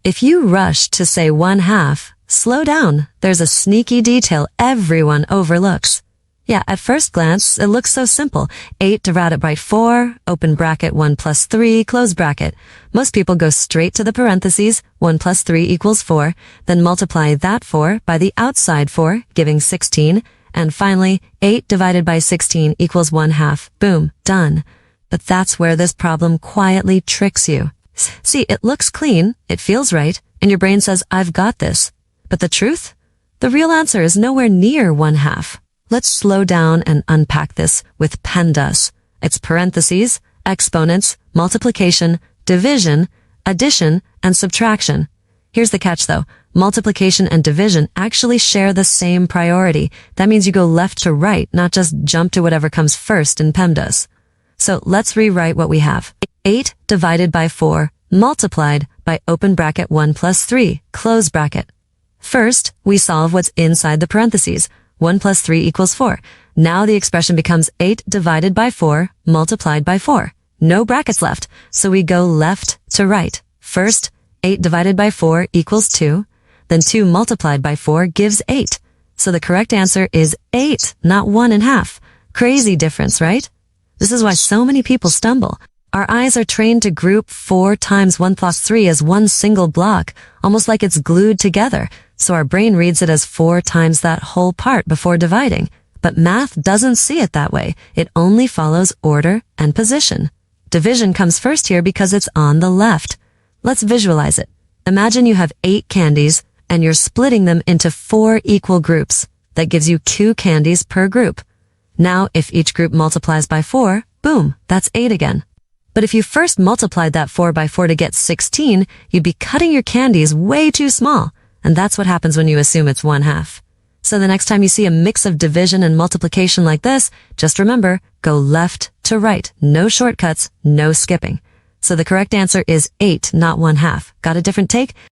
If you rush to say 1/2, slow down. There's a sneaky detail everyone overlooks. Yeah, at first glance, it looks so simple. 8 divided by 4, open bracket 1 plus 3, close bracket. Most people go straight to the parentheses, 1 plus 3 equals 4, then multiply that 4 by the outside 4, giving 16, and finally, 8 divided by 16 equals 1/2. Boom, done. But that's where this problem quietly tricks you. See, it looks clean, it feels right, and your brain says, I've got this. But the truth? The real answer is nowhere near 1/2. Let's slow down and unpack this with PEMDAS. It's parentheses, exponents, multiplication, division, addition, and subtraction. Here's the catch though. Multiplication and division actually share the same priority. That means you go left to right, not just jump to whatever comes first in PEMDAS. So let's rewrite what we have. 8 divided by 4 multiplied by open bracket 1 plus 3, close bracket. First, we solve what's inside the parentheses. 1 plus 3 equals 4. Now the expression becomes 8 divided by 4 multiplied by 4. No brackets left, so we go left to right. First, 8 divided by 4 equals 2. Then 2 multiplied by 4 gives 8. So the correct answer is 8, not 1/2. Crazy difference, right? This is why so many people stumble. Our eyes are trained to group 4 times 1 plus 3 as one single block, almost like it's glued together, so our brain reads it as 4 times that whole part before dividing. But math doesn't see it that way. It only follows order and position. Division comes first here because it's on the left. Let's visualize it. Imagine you have 8 candies, and you're splitting them into 4 equal groups. That gives you 2 candies per group. Now, if each group multiplies by 4, boom, that's 8 again. But if you first multiplied that 4 by 4 to get 16, you'd be cutting your candies way too small. And that's what happens when you assume it's 1/2. So the next time you see a mix of division and multiplication like this, just remember, go left to right. No shortcuts, no skipping. So the correct answer is 8, not 1/2. Got a different take?